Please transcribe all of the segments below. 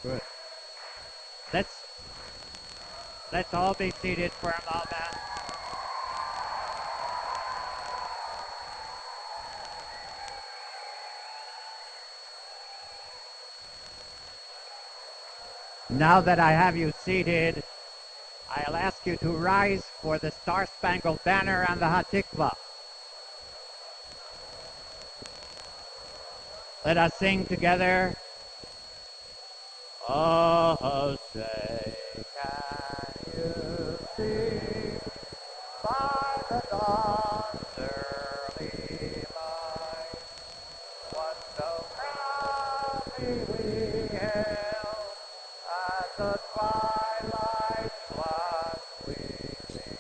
Good. Let's all be seated for a moment. Now that I have you seated, I'll ask you to rise for the Star-Spangled Banner and the Hatikvah. Let us sing together. Oh, say, can you see by the dawn's early light what so proudly we hailed at the twilight's last gleaming,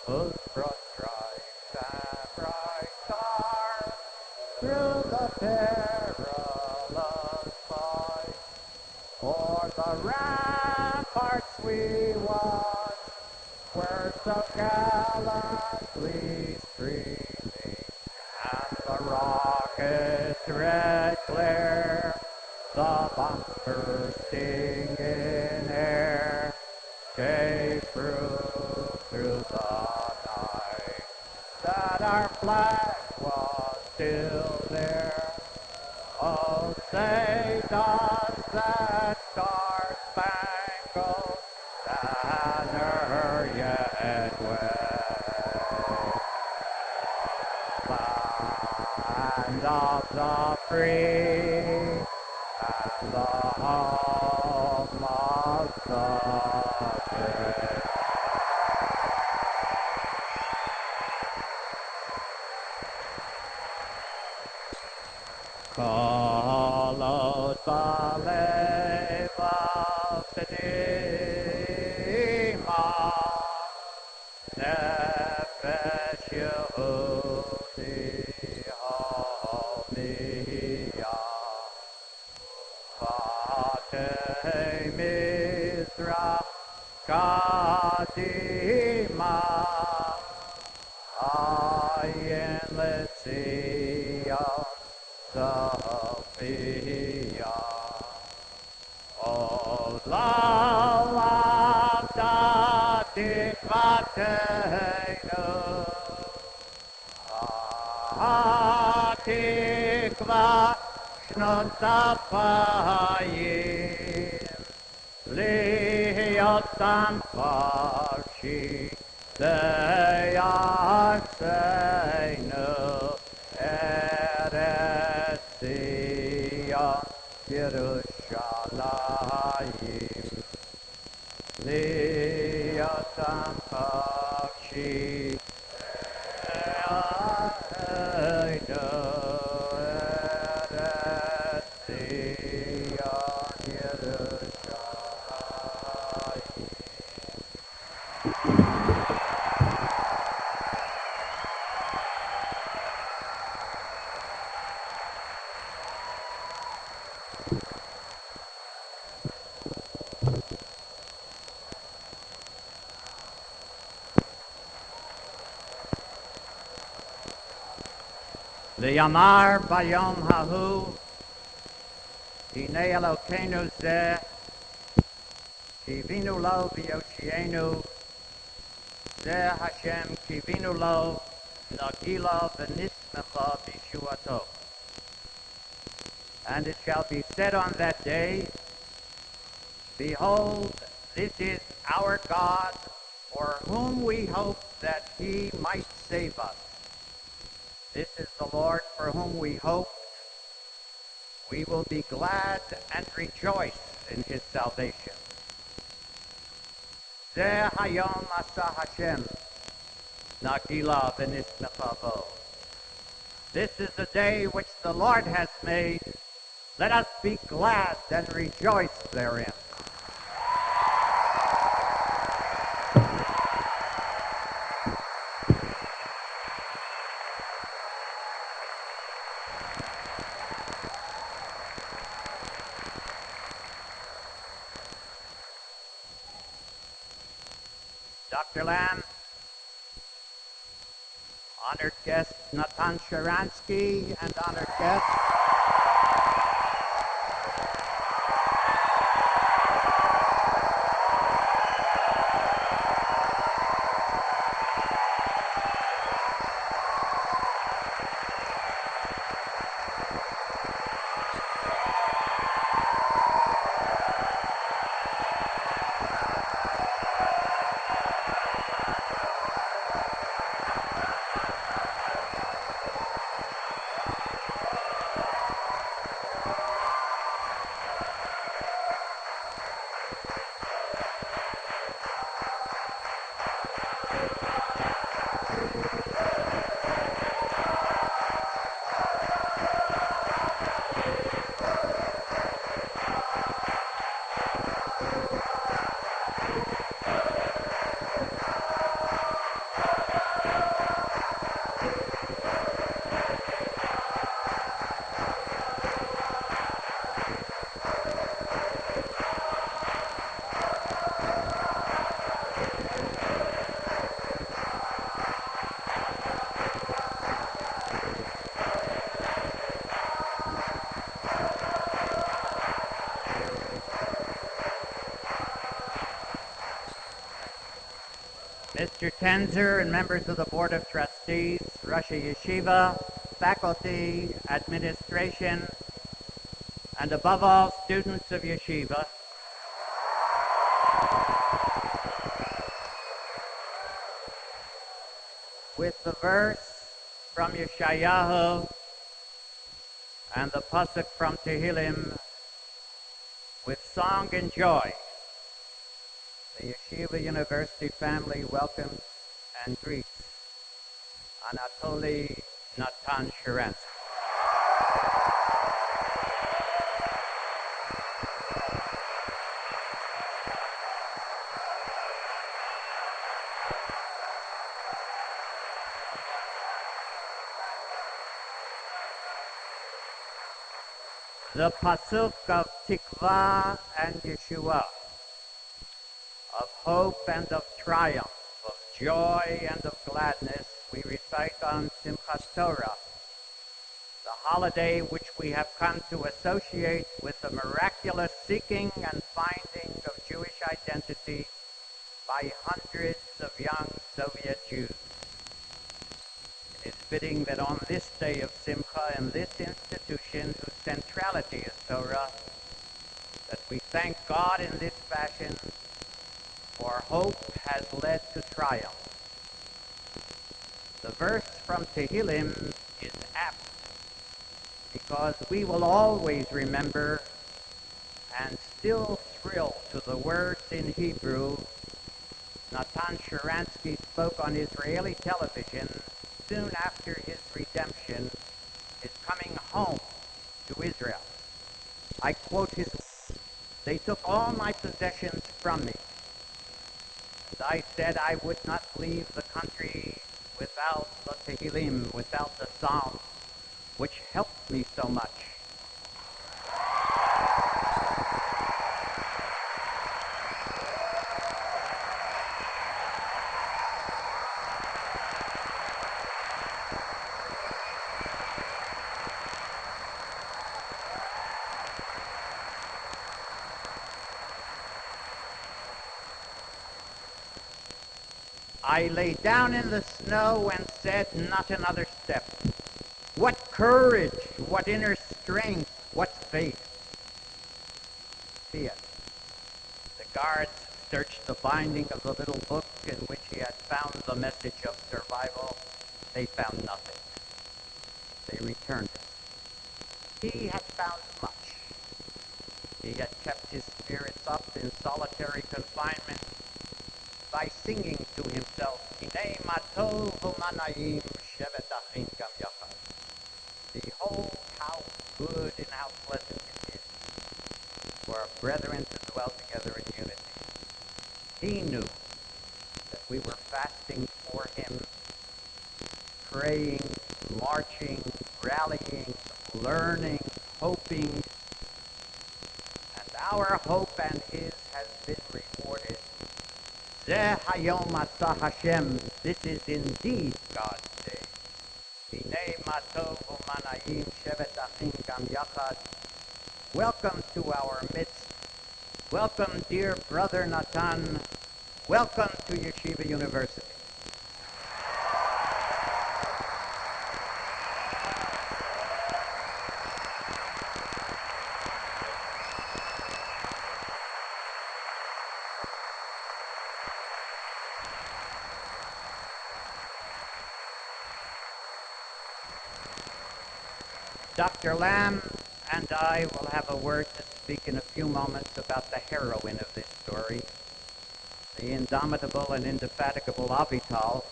whose broad stripes and bright stars through the perilous fight o'er the ramparts we watched were so gallantly streaming, and the rocket's red glare, the bombs bursting in air, gave proof through the night that our flag was still there. Oh, say does that star-spangled banner yet wave? Land of the free and the home of the brave. Followed the lave of the demon, Nefesh Yehudi Homiyah, Fateh Mizrach Kadima, Ayin Letzion Sophia, Olam Tikvateinu, Hatikva Shnot Apayim, Liot Samfarshi, Deyatseinu, Eretz Zion, Yerushalayim, Liot Samfarshi, Deyatseinu, Eretz Zion, Yerushalayim. V'yamar bayom hahu, Hinei Elokeinu zeh, Kivinu lo v'yoshienu, Zeh Hashem kivinu lo, Nagila v'nismecha b'shuato. And it shall be said on that day, behold, this is our God, for whom we hope that he might save us. This is the Lord for whom we hope. We will be glad and rejoice in his salvation. Zeh hayom asa Hashem, nagila v'nismecha bo. This is the day which the Lord has made. Let us be glad and rejoice therein. Dr. Lamm, honored guest Natan Sharansky, and honored guest Mr. Tenzer and members of the Board of Trustees, Rosh Yeshiva, faculty, administration, and above all, students of Yeshiva, with the verse from Yeshayahu and the pasuk from Tehillim, with song and joy, the Yeshiva University family welcomes and greets Anatoly Natan Sharansky. The pasuk of Tikva and Yeshua, of hope and of triumph, of joy and of gladness, we recite on Simchas Torah, the holiday which we have come to associate with the miraculous seeking and finding of Jewish identity by hundreds of young Soviet Jews. It is fitting that on this day of Simcha in this institution whose centrality is Torah, that we thank God in this fashion, for hope has led to triumph. The verse from Tehillim is apt because we will always remember and still thrill to the words in Hebrew Natan Sharansky spoke on Israeli television soon after his redemption, his coming home to Israel. I quote his, "They took all my possessions from me, and I said I would not leave the country without the Tehillim, without the Psalms, which helped me so much." I lay down in the snow and said, not another step. What courage, what inner strength, what faith. See it. The guards searched the binding of the little book in which he had found the message of survival. They found nothing. They returned it. He had found much. He had kept his spirits up in solitary confinement by singing to himself, "Hinei matov u'manayim shevet achim gam yachad." Behold how good and how pleasant it is for our brethren to dwell together in unity. He knew that we were fasting for him, praying, marching, rallying, learning, hoping, and our hope and his has been rewarded. Zeh hayom asah Hashem, this is indeed God's day. Hinei matov u'manayim shevet achim gam yachad. Welcome to our midst. Welcome, dear brother Natan. Welcome to Yeshiva University. Dr. Lamm and I will have a word to speak in a few moments about the heroine of this story, the indomitable and indefatigable Avital.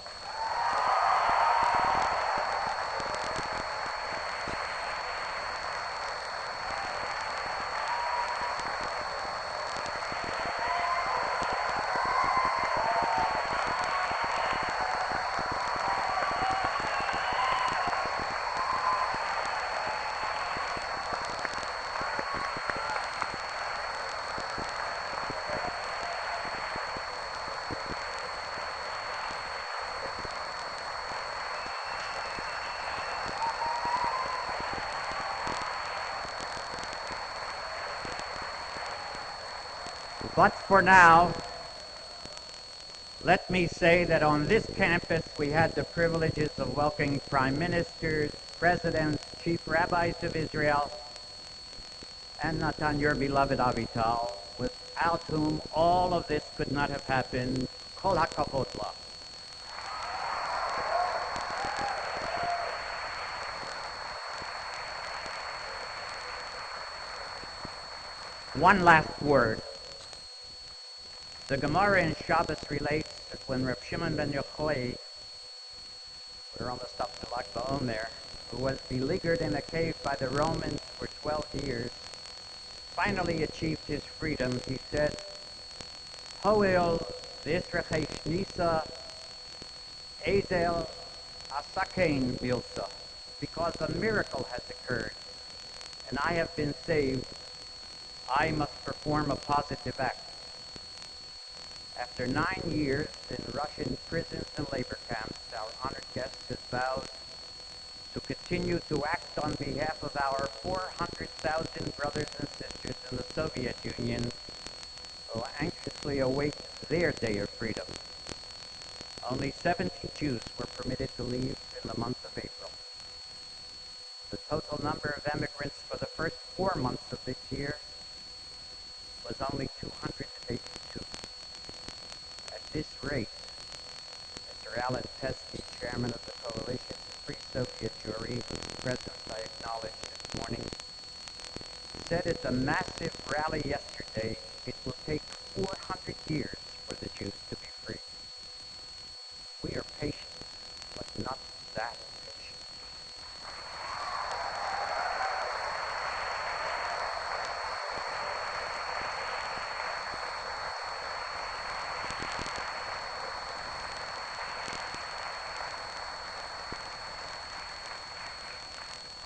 But for now, Let me say that on this campus we had the privileges of welcoming prime ministers, presidents, chief rabbis of Israel, and Natan, your beloved Avital, without whom all of this could not have happened. Kol hakavod la. One last word. The Gemara in Shabbos relates that when Reb Shimon ben Yochai, we're almost up to Lag BaOmer, who was beleaguered in a cave by the Romans for 12 years, finally achieved his freedom, he said, Hoil v'isrechei shnisa ezel asakein milsa, because a miracle has occurred and I have been saved, I must perform a positive act. After 9 years in Russian prisons and labor camps, our honored guest has vowed to continue to act on behalf of our 400,000 brothers and sisters in the Soviet Union who anxiously await their day of freedom. Only 70 Jews were permitted to leave in the month of April. The total number of emigrants for the first 4 months of this year was only 282. At this rate, Mr. Alan Teskey, chairman of the Coalition Free Soviet Jewry, whose presence I acknowledged this morning, said at the massive rally yesterday, it will take 400 years for the Jews to be free. We are patient, but not that patient.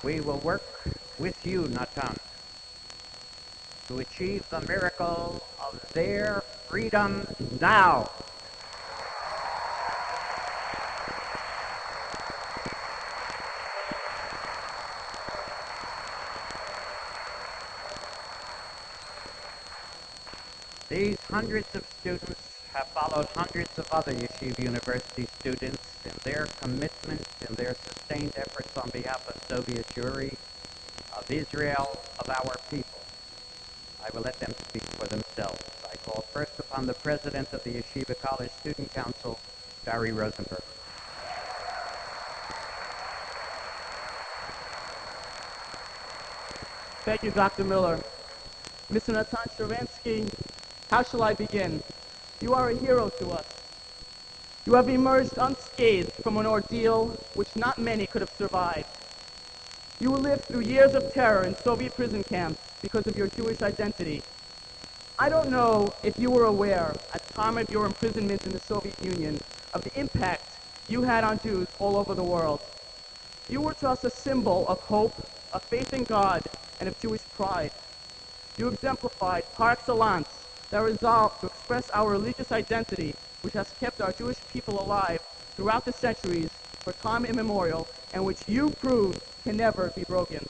We will work with you, Natan, to achieve the miracle of their freedom now. These hundreds of students have followed hundreds of other Yeshiva University students in their commitment and their sustained efforts on behalf of Soviet Jewry, of Israel, of our people. I will let them speak for themselves. I call first upon the president of the Yeshiva College Student Council, Barry Rozenberg. Thank you, Dr. Miller. Mr. Natan Sharansky, how shall I begin? You are a hero to us. You have emerged unscathed from an ordeal which not many could have survived. You lived through years of terror in Soviet prison camps because of your Jewish identity. I don't know if you were aware at the time of your imprisonment in the Soviet Union of the impact you had on Jews all over the world. You were to us a symbol of hope, of faith in God, and of Jewish pride. You exemplified par excellence that resolve to express our religious identity, which has kept our Jewish people alive throughout the centuries for time immemorial, and which you proved can never be broken.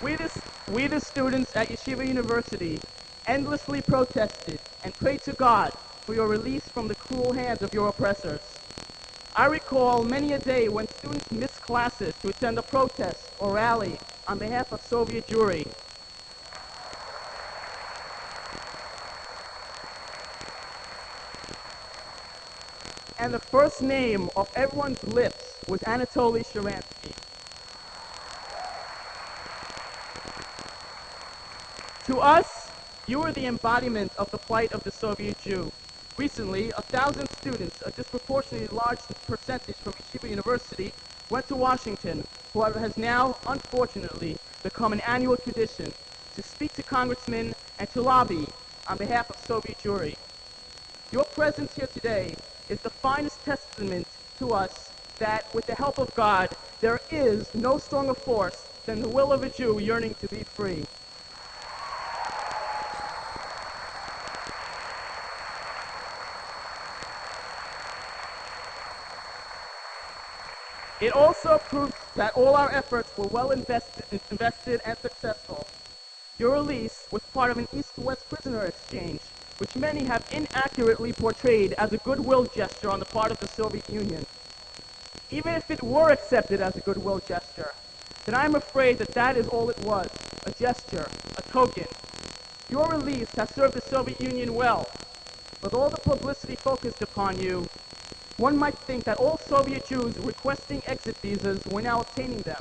We the students at Yeshiva University endlessly protested and prayed to God for your release from the cruel hands of your oppressors. I recall many a day when students missed classes to attend a protest or rally on behalf of Soviet Jewry. And the first name of everyone's lips was Anatoly Sharansky. To us, you are the embodiment of the plight of the Soviet Jew. Recently, 1,000 students, a disproportionately large percentage from Yeshiva University, went to Washington, what has now, unfortunately, become an annual tradition, to speak to congressmen and to lobby on behalf of Soviet Jewry. Your presence here today is the finest testament to us that, with the help of God, there is no stronger force than the will of a Jew yearning to be free. It also proves that all our efforts were well invested invested and successful. Your release was part of an East-West prisoner exchange, which many have inaccurately portrayed as a goodwill gesture on the part of the Soviet Union. Even if it were accepted as a goodwill gesture, then I'm afraid that that is all it was, a gesture, a token. Your release has served the Soviet Union well. With all the publicity focused upon you, one might think that all Soviet Jews requesting exit visas were now obtaining them.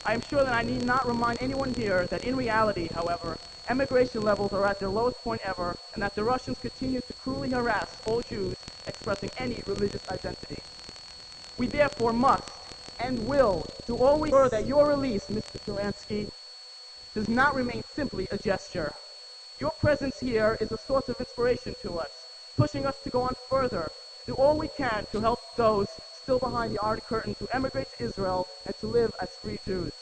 I am sure that I need not remind anyone here that in reality, however, emigration levels are at their lowest point ever, and that the Russians continue to cruelly harass all Jews expressing any religious identity. We therefore must and will do all we can that your release, Mr. Sharansky, does not remain simply a gesture. Your presence here is a source of inspiration to us, pushing us to go on further, do all we can to help those still behind the Iron Curtain to emigrate to Israel and to live as free Jews.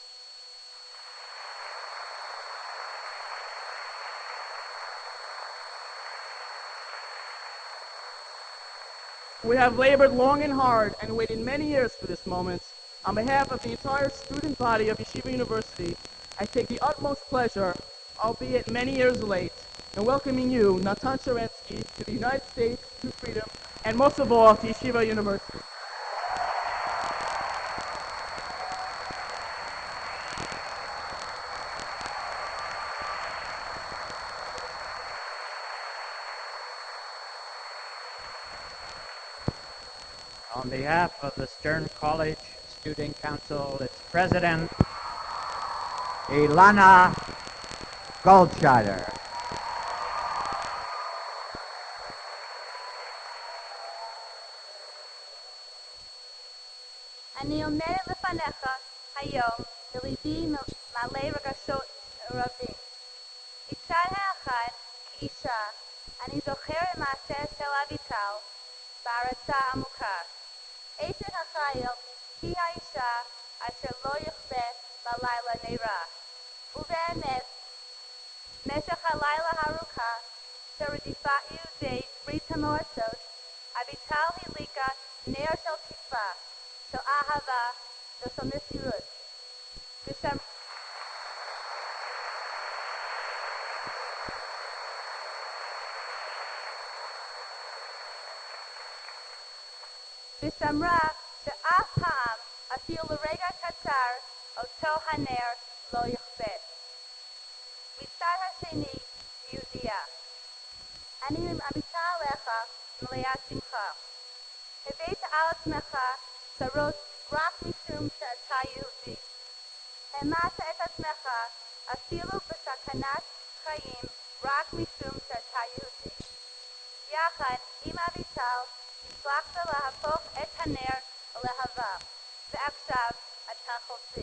We have labored long and hard and waited many years for this moment. On behalf of the entire student body of Yeshiva University, I take the utmost pleasure, albeit many years late, in welcoming you, Natan Sharansky, to the United States, to freedom, and most of all, to Yeshiva University. On behalf of the Stern College Student Council, its president, Elana Goldscheider. אני עומדת לפניך היום בליבי מלא רגשות רבים. מצד האחד, כאישה, אני זוכרת מעשה של אביטל בהערצה עמוקה. אשת החיל היא האישה אשר לא יכבה בלילה נרה. ובאמת, משך הלילה הארוכה של רדיפת יהודי ברית המועצות, אביטל הדליקה נר של תקווה, של אהבה ושל מסירות. ושמרה שאף פעם, אפילו לרגע קצר, אותו הנר לא יכבה. מצד השני, יהודייה. אני מביטה עליך מלאת שמחה. הבאת על עצמך צרות רק משום שאתה יהודי. העמדת את עצמך אפילו בסכנת חיים רק משום שאתה יהודי. יחד עם אביטל הצלחת להפוך את הנר לאהבה, ועכשיו אתה חופשי.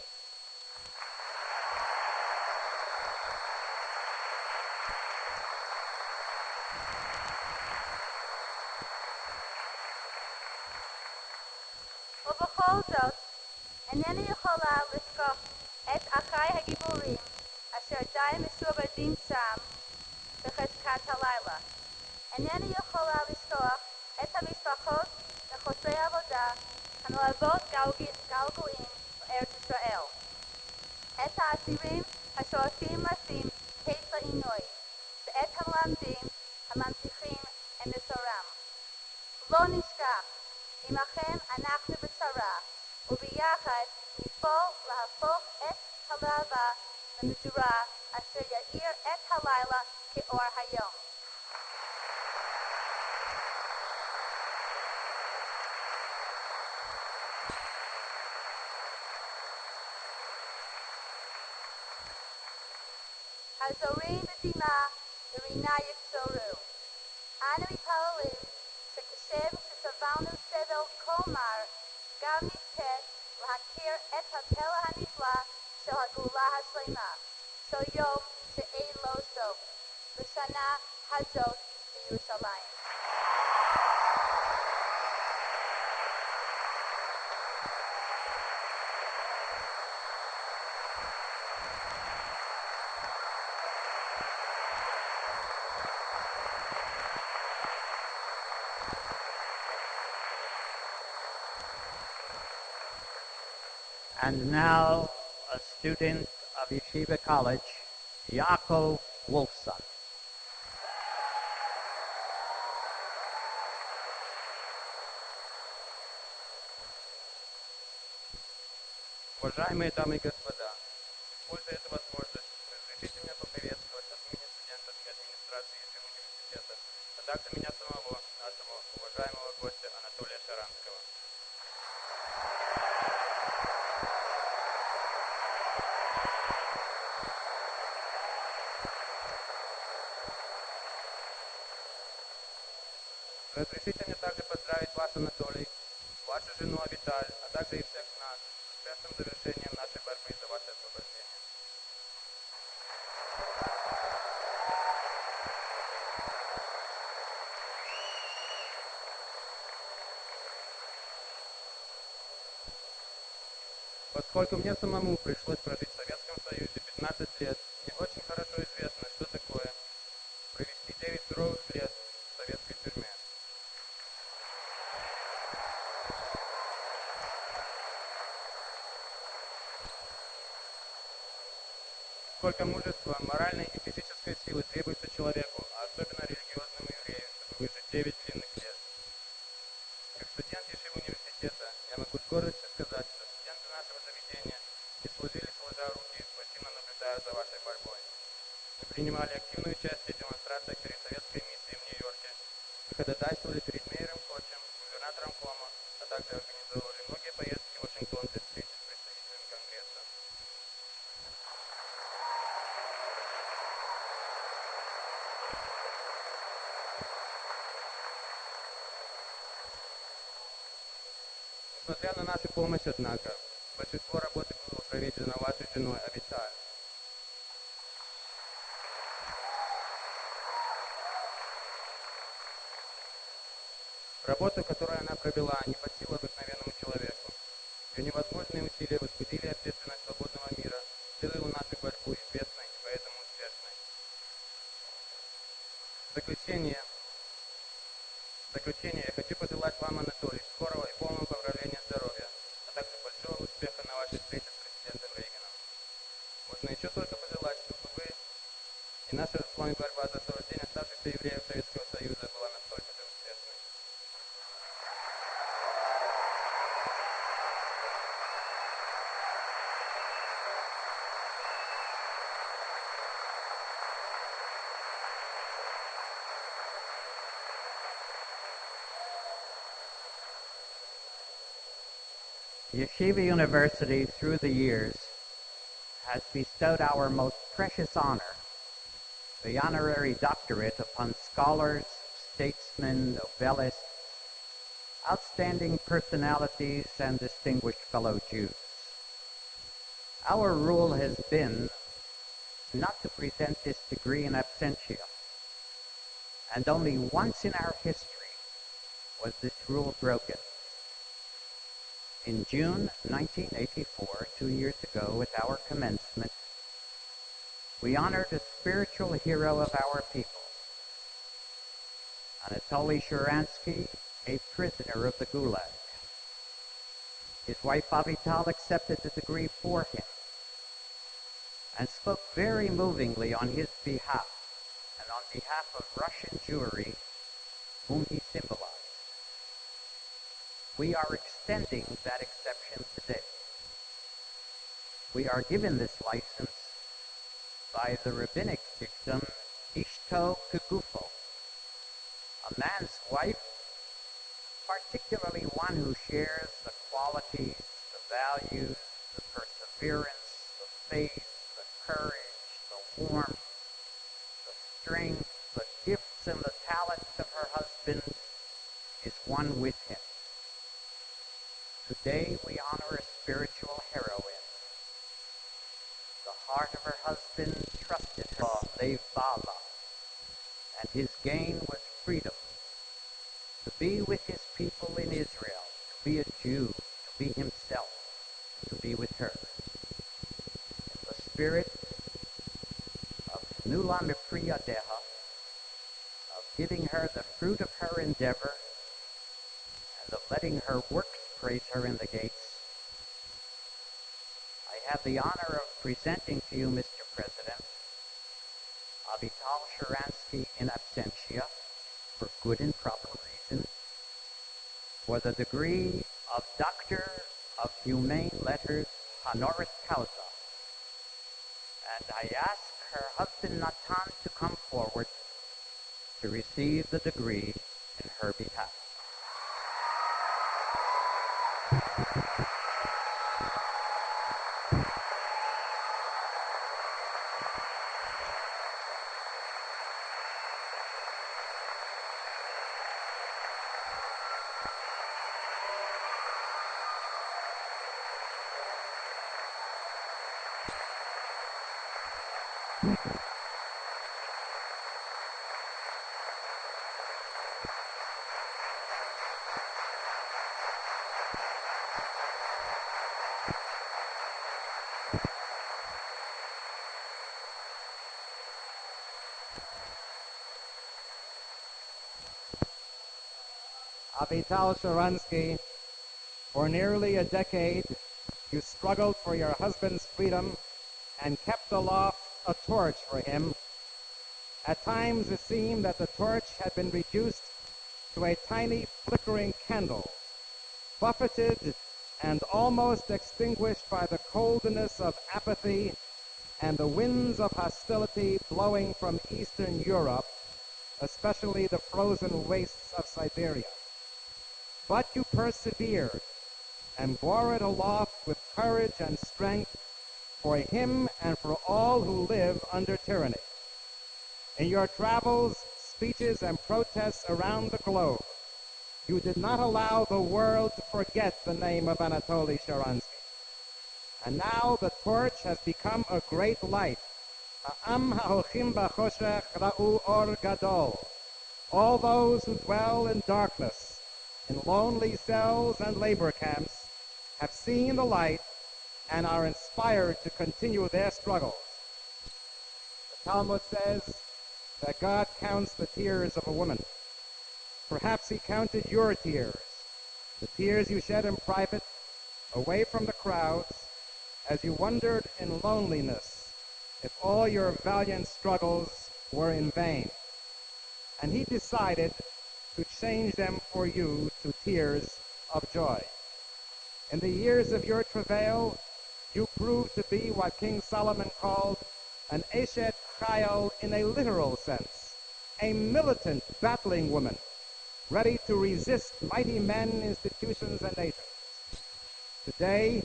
ובכל זאת, אינני יכולה לשכוח את אחיי הגיבורים אשר די משועבדים שם בחשכת הלילה. אינני יכולה לשכוח את המשפחות וחוסרי עבודה הנוהבות געגועים לארץ ישראל. את האסירים השואפים לשים קץ לעינוי, ואת המלמדים הממשיכים את מסורם. לא נשכח, עמכם אנחנו בצרה, וביחד נפעל להפוך את הלהבה למדורה אשר יאיר את הלילה כאור היום. הזורים בדמעה לרינה יקצרו. אנו מתפללים שכשם שסבלנו סבל כה מר, גם נזכה להכיר את הפלא הנפלא של הגאולה השלמה, של יום שאין לו סוף, בשנה הזאת בירושלים. And now a student of Yeshiva College, Yaakov Wolfson. Уважаемые дамы и господа, используя эту возможность, разрешите мне поприветствовать от имени студентов и администрации Yeshiva университета, а также меня самого, нашего уважаемого гостя Анатолия Шаранского. Разрешите мне также поздравить вас, Анатолий, вашу жену Авиталь, а также и всех нас с успешным завершением нашей борьбы за ваше освобождение. Поскольку мне самому пришлось прожить в Советском Союзе 15 лет, мне очень хорошо известно, что такое провести 9 суровых лет в советской тюрьме. Сколько мужества, моральной и физической силы требуется человеку, а особенно религиозному еврею, чтобы выжить 9 длинных лет. Как студент Yeshiva университета, я могу с гордостью сказать, что студенты нашего заведения не служили сложа руки, пассивно наблюдая за вашей борьбой. Мы принимали активное участие в демонстрациях перед советской миссией в Нью-Йорке, мы ходатайствовали перед мэром Кочем, губернатором Кома, а также организовывали многие поездки в Вашингтон для встречи с представителями Конгресса. Несмотря на нашу помощь, однако, большинство работы было проведено вашей женой Авиталь. Работу, которую она провела, не под силу обыкновенному человеку. Ее невозможные усилия возбудили общественность свободного мира, сделали нашу борьбу известной и поэтому успешной. В заключение я хочу пожелать вам, Анатолий, скорого и полного поправления здоровья, а также большого успеха на вашей встрече с президентом Рейганом. Можно еще только пожелать, чтобы вы и наша с вами борьба за освобождение оставшихся евреев Советского Союза была настолько же успешной. Yeshiva University, through the years, has bestowed our most precious honor, the honorary doctorate, upon scholars, statesmen, novellists, outstanding personalities, and distinguished fellow Jews. Our rule has been not to present this degree in absentia, and only once in our history was this rule broken. In June 1984, 2 years ago, at our commencement, we honored a spiritual hero of our people, Anatoly Sharansky, a prisoner of the Gulag. His wife Avital accepted the degree for him and spoke very movingly on his behalf and on behalf of Russian Jewry, whom he symbolized. We are extending that exception today. We are given this license by the rabbinic dictum, Ishto Kegufo. A man's wife, particularly one who shares the qualities, the values, the perseverance, the faith, the courage, the warmth, the strength, the gifts and the talents of her husband, is one with him. Today we honor a spiritual heroine. The heart of her husband trusted her, Lev Bala, and his gain was freedom. To be with his people in Israel, to be a Jew, to be himself, to be with her. In the spirit of Nula Mipriya Deha, of giving her the fruit of her endeavor, and of letting her works praise her in the gates, I have the honor of presenting to you, Mr. President, Avital Sharansky in absentia, for good and proper reason, for the degree of Doctor of Humane Letters honoris causa. And I ask her husband Natan to come forward to receive the degree in her behalf. Avital Sharansky, for nearly a decade, you struggled for your husband's freedom and kept aloft a torch for him. At times it seemed that the torch had been reduced to a tiny flickering candle, buffeted and almost extinguished by the coldness of apathy and the winds of hostility blowing from Eastern Europe, especially the frozen wastes of Siberia. But you persevered and bore it aloft with courage and strength for him and for all who live under tyranny. In your travels, speeches, and protests around the globe, you did not allow the world to forget the name of Anatoly Sharansky. And now the torch has become a great light. Ha'am ha'olchim b'choshech ra'u or gadol. All those who dwell in darkness, in lonely cells and labor camps, have seen the light and are inspired to continue their struggles. The Talmud says that God counts the tears of a woman. Perhaps he counted your tears, the tears you shed in private, away from the crowds, as you wondered in loneliness if all your valiant struggles were in vain. And he decided to change them for you to tears of joy. In the years of your travail, you proved to be what King Solomon called an Eshet Chayil in a literal sense, a militant, battling woman, ready to resist mighty men, institutions, and nations. Today,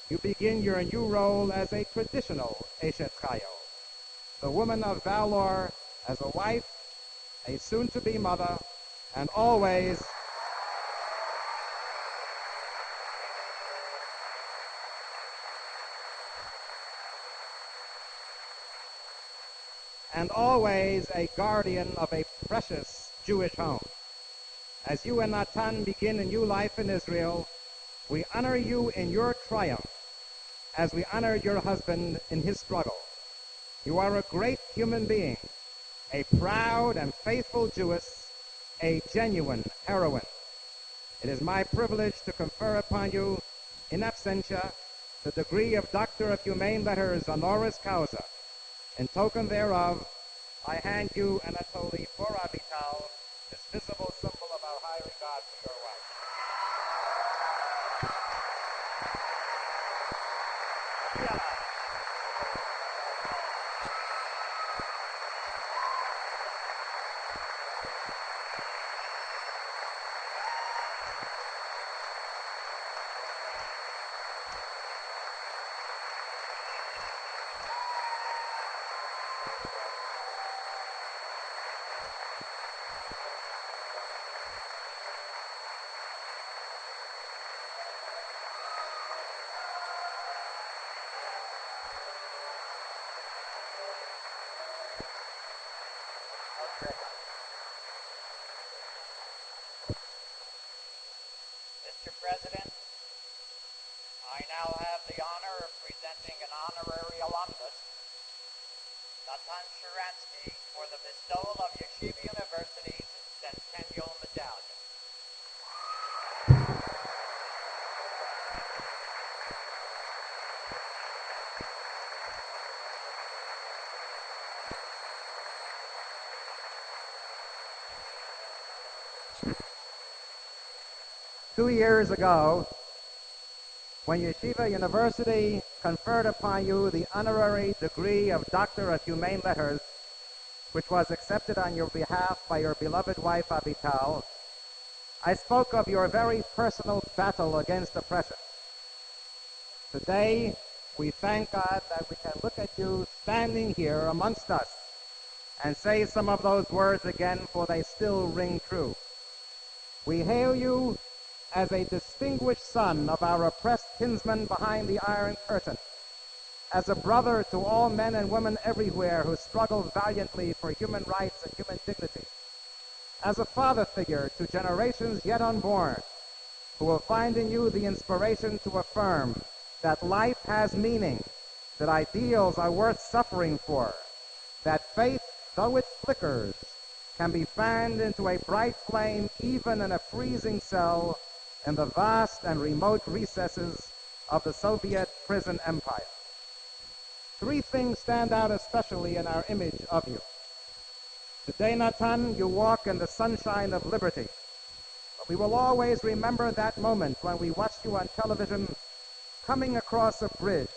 you begin your new role as a traditional Eshet Chayil, the woman of valor as a wife, a soon-to-be mother, and always a guardian of a precious Jewish home. As you and Natan begin a new life in Israel, we honor you in your triumph, as we honor your husband in his struggle. You are a great human being, a proud and faithful Jewess, a genuine heroine. It is my privilege to confer upon you, in absentia, the degree of Doctor of Humane Letters honoris causa. In token thereof, I hand you Anatoly for Avital, this visible symbol of our high regard for your wife. Mr. President, I now have the honor of presenting an honorary alumnus, Natan Sharansky, for the bestowal of Yeshiva University's Centennial Medallion. 2 years ago, when Yeshiva University conferred upon you the honorary degree of Doctor of Humane Letters, which was accepted on your behalf by your beloved wife Avital, I spoke of your very personal battle against oppression. Today, we thank God that we can look at you standing here amongst us and say some of those words again, for they still ring true. We hail you as a distinguished son of our oppressed kinsmen behind the Iron Curtain, as a brother to all men and women everywhere who struggle valiantly for human rights and human dignity, as a father figure to generations yet unborn, who will find in you the inspiration to affirm that life has meaning, that ideals are worth suffering for, that faith, though it flickers, can be fanned into a bright flame even in a freezing cell in the vast and remote recesses of the Soviet prison empire. 3 things stand out especially in our image of you. Today, Natan, you walk in the sunshine of liberty. But we will always remember that moment when we watched you on television coming across a bridge,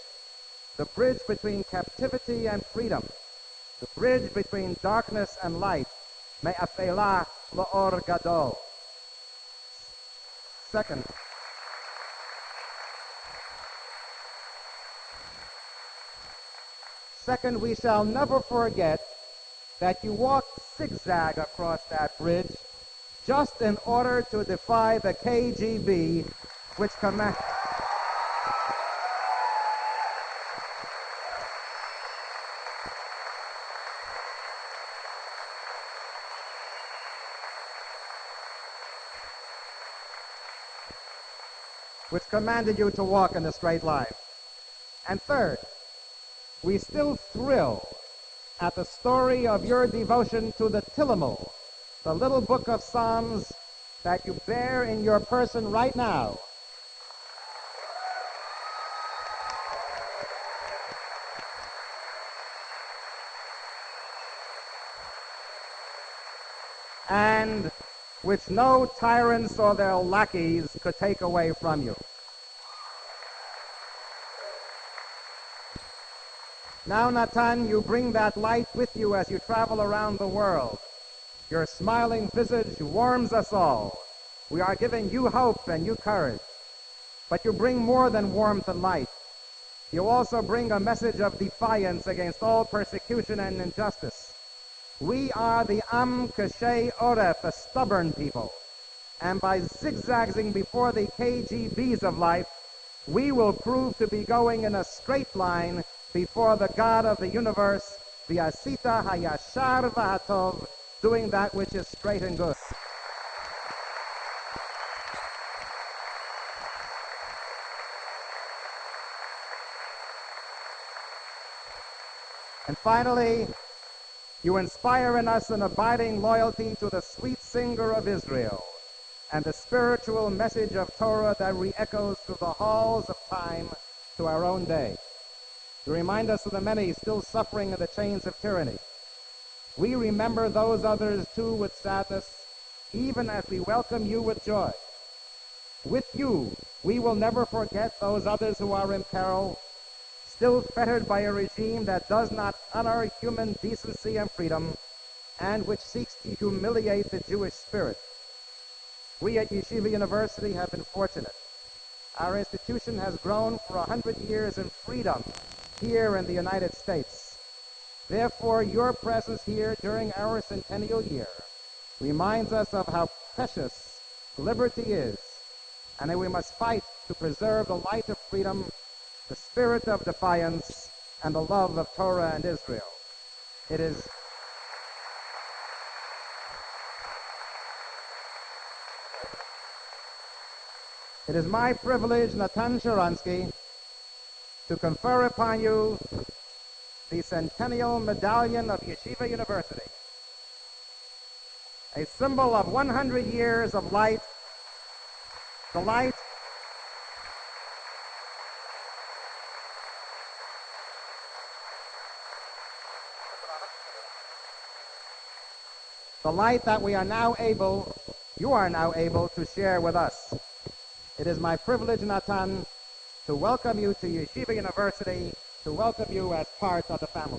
the bridge between captivity and freedom, the bridge between darkness and light, me'afela la'or gadol. Second, we shall never forget that you walked zigzag across that bridge just in order to defy the KGB, which commanded you to walk in a straight line. And third, we still thrill at the story of your devotion to the Tilamul, the little book of Psalms that you bear in your person right now. And which no tyrants or their lackeys could take away from you. Now, Natan, you bring that light with you as you travel around the world. Your smiling visage warms us all. We are giving you hope and you courage. But you bring more than warmth and light. You also bring a message of defiance against all persecution and injustice. We are the Am Kashay Oref, a stubborn people. And by zigzagging before the KGBs of life, we will prove to be going in a straight line before the God of the universe, the Asita Hayashar Vahatov, doing that which is straight and good. And finally, you inspire in us an abiding loyalty to the sweet singer of Israel and the spiritual message of Torah that re-echoes through the halls of time to our own day. You remind us of the many still suffering in the chains of tyranny. We remember those others too with sadness, even as we welcome you with joy. With you, we will never forget those others who are in peril, still fettered by a regime that does not honor human decency and freedom, and which seeks to humiliate the Jewish spirit. We at Yeshiva University have been fortunate. Our institution has grown for 100 years in freedom here in the United States. Therefore, your presence here during our centennial year reminds us of how precious liberty is, and that we must fight to preserve the light of freedom, the spirit of defiance, and the love of Torah and Israel. It is my privilege, Natan Sharansky, to confer upon you the Centennial Medallion of Yeshiva University, a symbol of 100 years of light, the light that you are now able to share with us. it is my privilege, Natan, to welcome you to Yeshiva University, to welcome you as part of the family.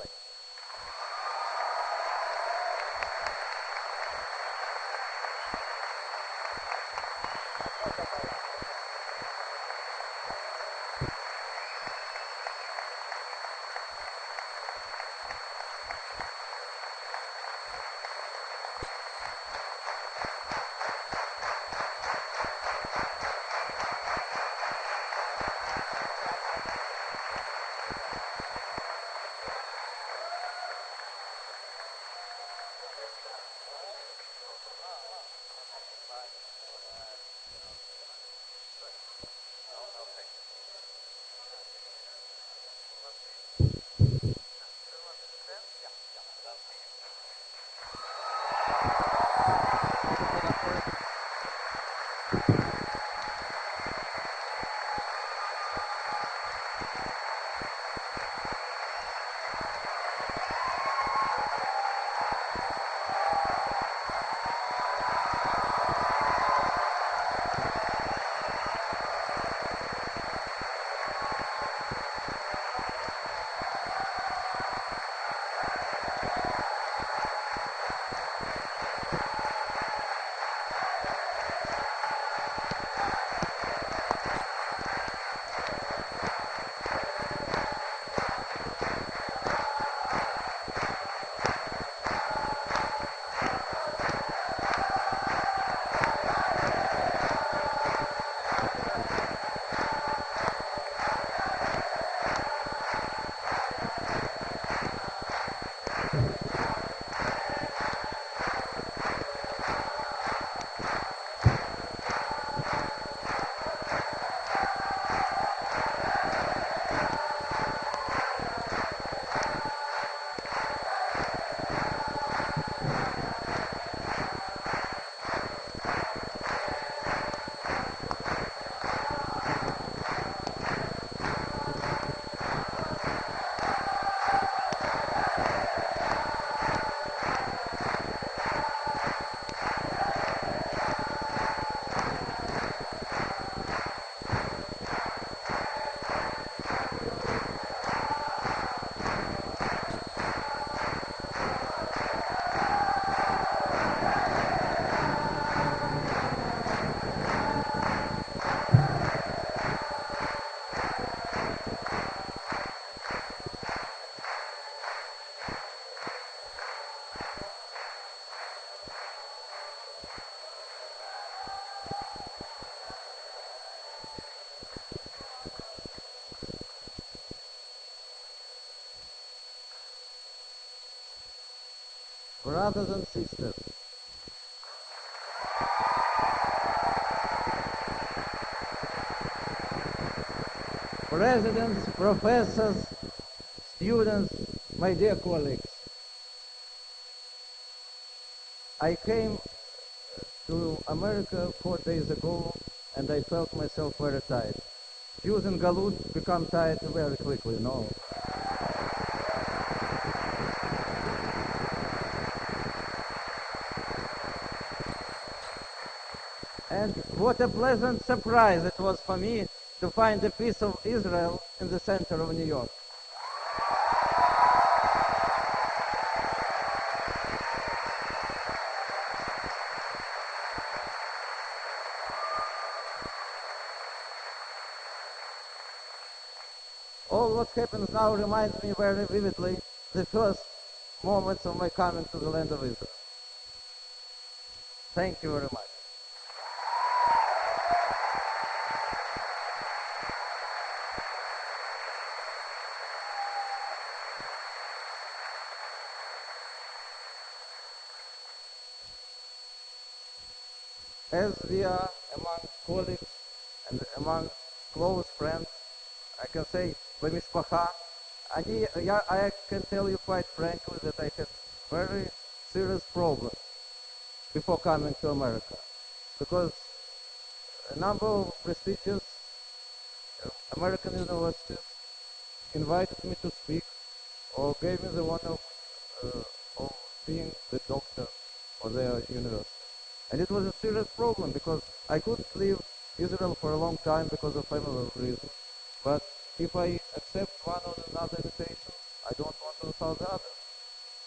Brothers and sisters, presidents, professors, students, my dear colleagues, I came to America 4 days ago and I felt myself very tired. Jews in Galut become tired very quickly, no? And what a pleasant surprise it was for me to find a piece of Israel in the center of New York. All what happens now reminds me very vividly the first moments of my coming to the land of Israel. Thank you very much. As we are among colleagues and among close friends, I can say, b'mishpacha, I can tell you quite frankly that I had very serious problems before coming to America, because a number of prestigious American universities invited me to speak or gave me the honor of being the doctor of their university. And it was a serious problem because I couldn't live Israel for a long time because of family reasons. But if I accept one or another invitation, I don't want to insult the other.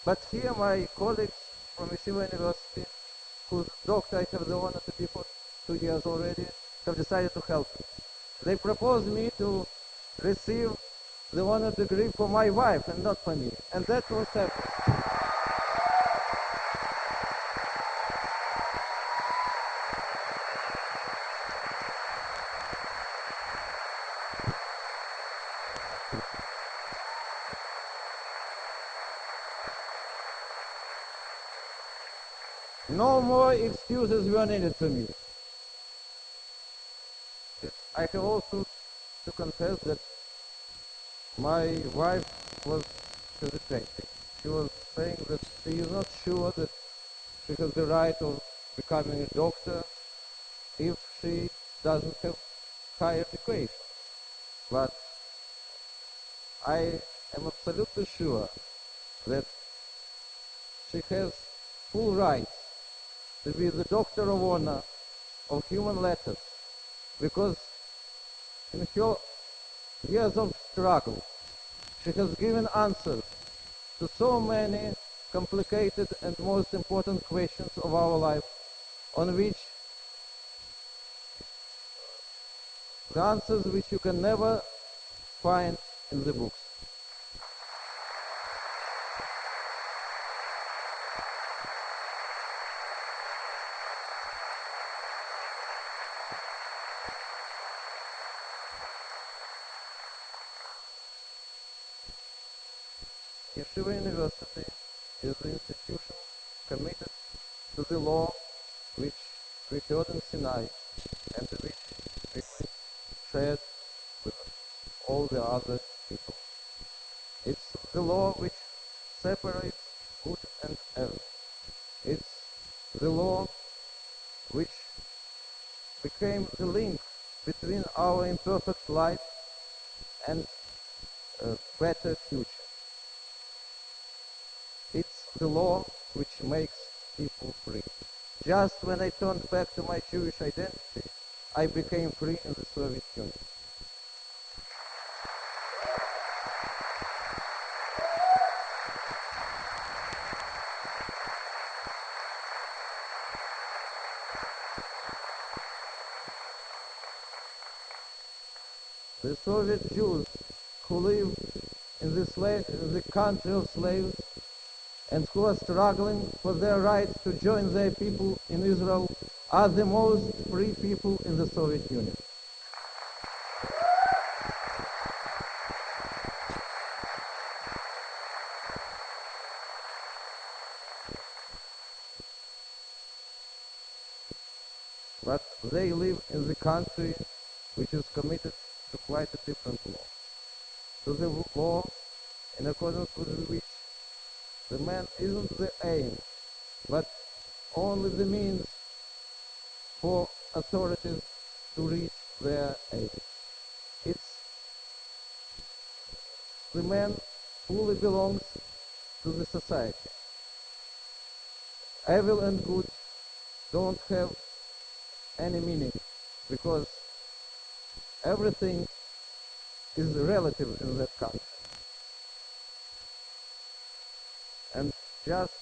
But here my colleagues from Yeshiva University, whose doctor I have the honor to be for 2 years already, have decided to help me. They proposed me to receive the honor degree for my wife and not for me. And that was happening. No more excuses were needed for me. I have also to confess that my wife was hesitating. She was saying that she is not sure that she has the right of becoming a doctor if she doesn't have higher education. But I am absolutely sure that she has full rights to be the Doctor of Honor of Human Letters, because in her years of struggle, she has given answers to so many complicated and most important questions of our life, on which the answers which you can never find in the books. Yeshiva University is the institution committed to the law which we heard in Sinai and which we shared with all the other people. It's the law which separates good and evil. It's the law which became the link between our imperfect life and a better future. It's the law which makes people free. Just when I turned back to my Jewish identity, I became free in the Soviet Union. The Soviet Jews who live in the country of slaves and who are struggling for their right to join their people in Israel are the most free people in the Soviet Union. But they live in the country which is committed to quite a different law. To the law in accordance with which the man isn't the aim, but only the means for authorities to reach their aim. It's the man fully belongs to the society. Evil and good don't have any meaning, because everything is relative in that country. And just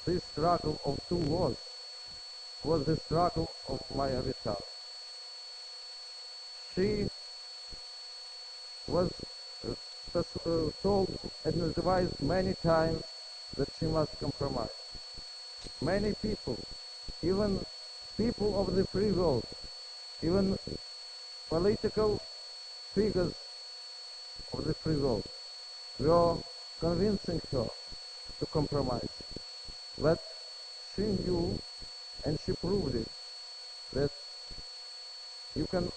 this struggle of two laws was the struggle of my Avital. She was told and advised many times that she must compromise. Many people, even people of the free world, even political figures of the free world, were convincing her to compromise. But she knew, and she proved it, that you can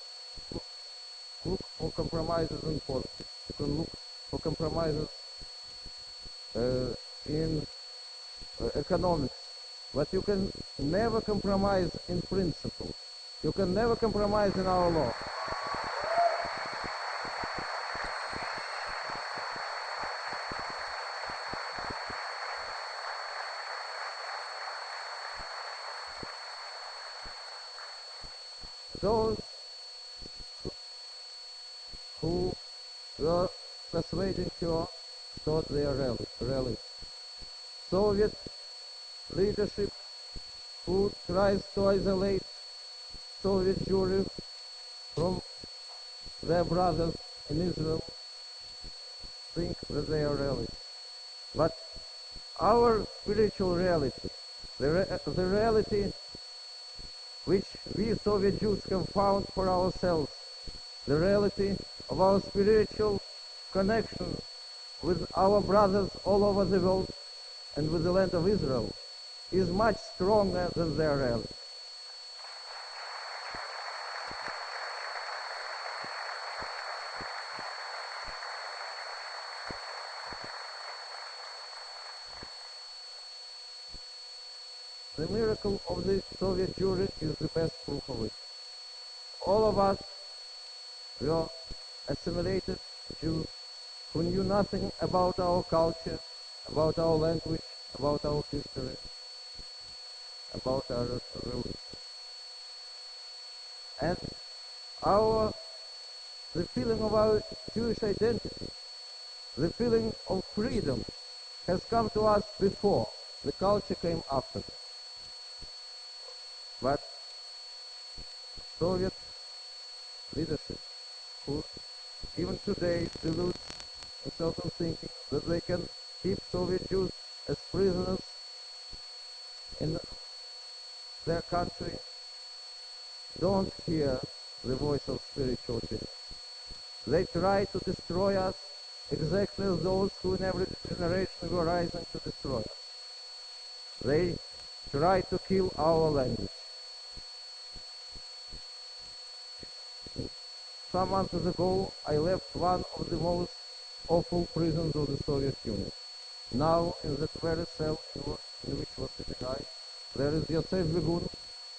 look for compromises in politics, you can look for compromises in economics, but you can never compromise in principle. You can never compromise in our law. those who were persuading her thought they are really. Soviet leadership who tries to isolate Soviet Jewry from their brothers in Israel think that they are realists. But our spiritual reality, the reality which we Soviet Jews have found for ourselves, the reality of our spiritual connection with our brothers all over the world and with the land of Israel, is much stronger than their reality. The miracle of the Soviet Jewry is the best proof of it. All of us were assimilated Jews who knew nothing about our culture, about our language, about our history, about our religion. And the feeling of our Jewish identity, the feeling of freedom has come to us before. The culture came after. But Soviet leadership, who even today deludes themselves in thinking that they can keep Soviet Jews as prisoners in their country, don't hear the voice of spiritual Jesus. They try to destroy us exactly as those who in every generation were rising to destroy us. They try to kill our language. Some months ago, I left one of the most awful prisons of the Soviet Union. Now, in that very cell in which was sitting I, there is Yosef Begun,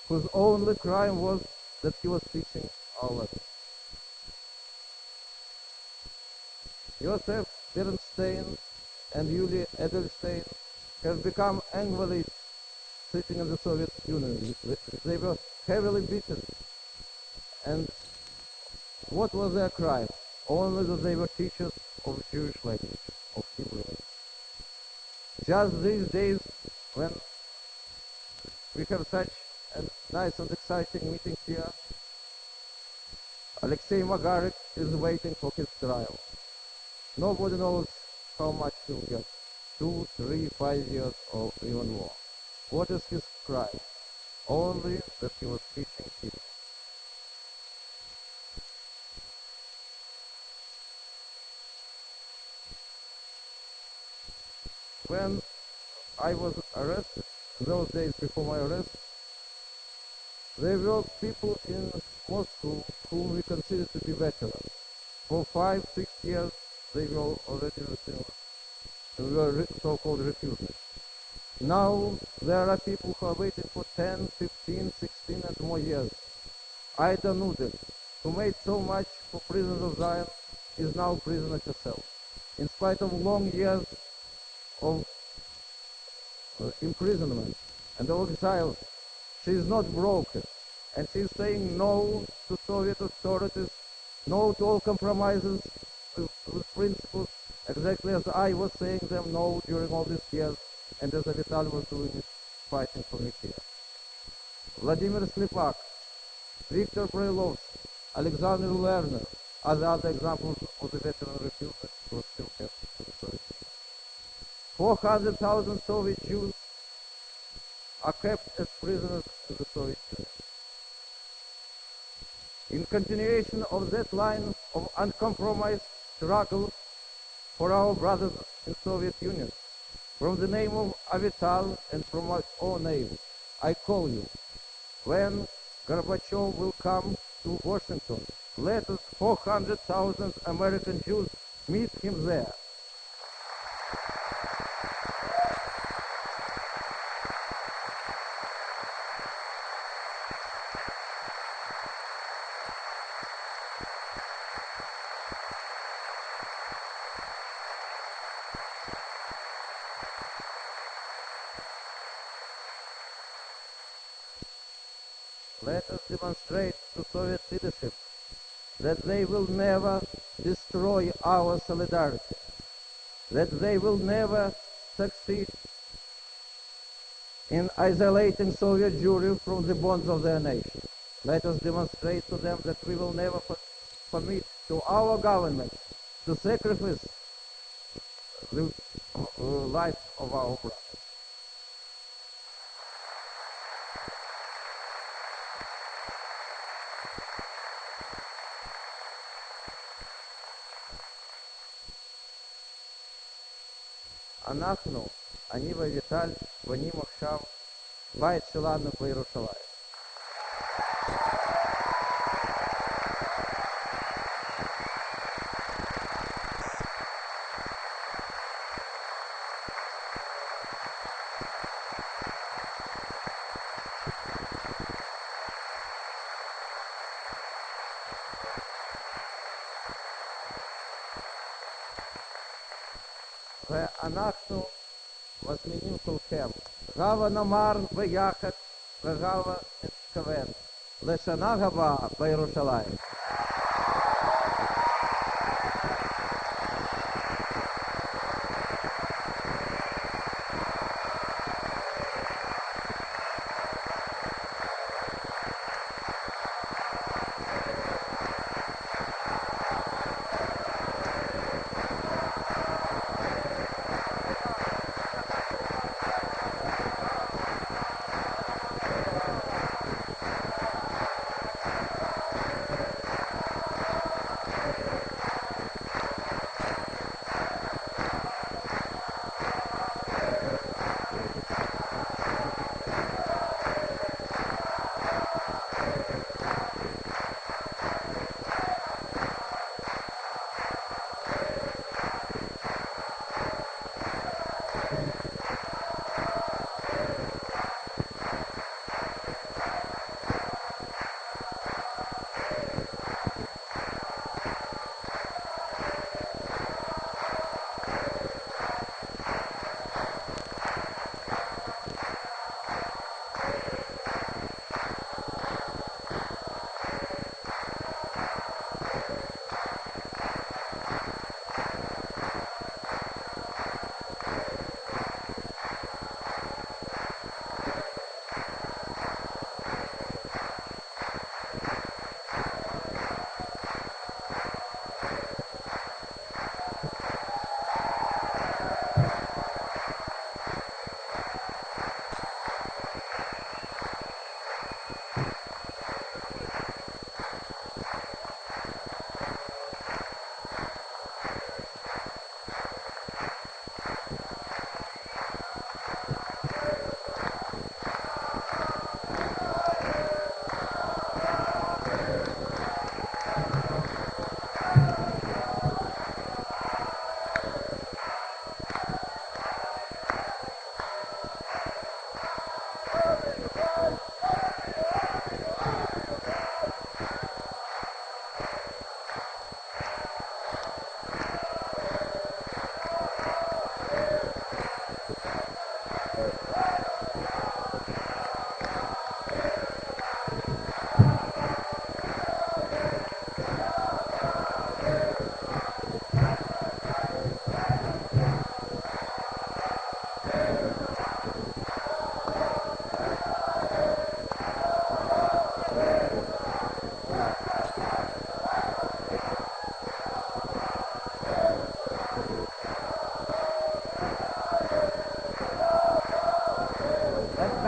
whose only crime was that he was teaching our lesson. Yosef Bernstein and Yulia Edelstein have become invalids sitting in the Soviet Union. They were heavily beaten. And what was their crime? Only that they were teachers of Jewish language, of Hebrew language. Just these days, when we have such a nice and exciting meeting here, Alexei Magarik is waiting for his trial. Nobody knows how much he'll get. 2, 3, 5 years or even more. What is his crime? Only that he was teaching Hebrew. When I was arrested, those days before my arrest, there were people in Moscow whom we considered to be veterans. For 5, 6 years, they were already so-called refugees. Now, there are people who are waiting for 10, 15, 16 and more years. Ida Nudel, who made so much for prisoners of Zion, is now prisoner herself. In spite of long years of imprisonment and of exile, she is not broken, and she is saying no to Soviet authorities, no to all compromises with principles, exactly as I was saying them no during all these years, and as Avital was doing it, fighting for me here. Vladimir Slipak, Viktor Brailovsky, Alexander Lerner are the other examples of the veteran refugees who are still kept in the Soviet Union. 400,000 Soviet Jews are kept as prisoners in the Soviet Union. In continuation of that line of uncompromised struggle for our brothers in Soviet Union, from the name of Avital and from my own name, I call you. When Gorbachev will come to Washington, let us 400,000 American Jews meet him there. Let us demonstrate to Soviet leadership that they will never destroy our solidarity, that they will never succeed in isolating Soviet Jewry from the bonds of their nation. Let us demonstrate to them that we will never permit to our government to sacrifice the life of our brothers. אני ואביטל בונים עכשיו בית שלנו בירושלים. ואנחנו מזמינים כולכם, הבה נאמר ביחד והבה נתכוון לשנה הבאה בירושלים.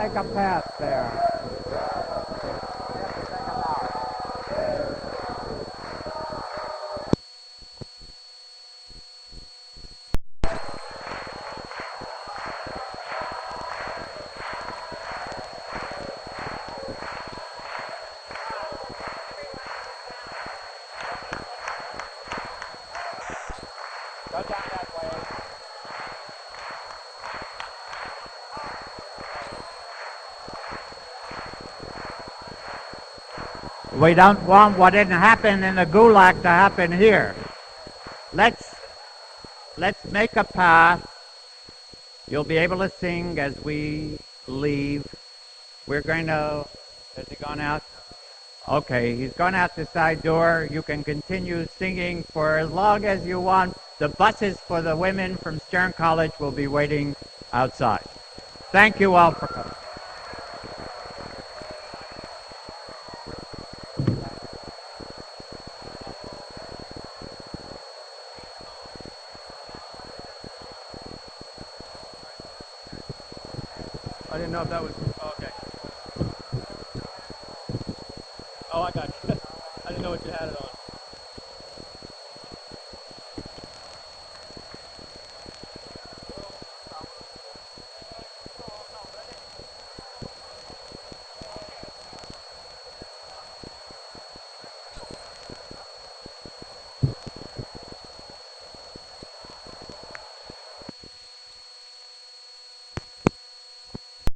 Make a path there. Go down that way. We don't want what didn't happen in the Gulag to happen here. Let's make a path. You'll be able to sing as we leave. We're going to Has he gone out? Okay, he's gone out the side door. You can continue singing for as long as you want. The buses for the women from Stern College will be waiting outside. Thank you all for coming. I didn't know if that was... Oh, okay. Oh, I got you. I didn't know what you had it on.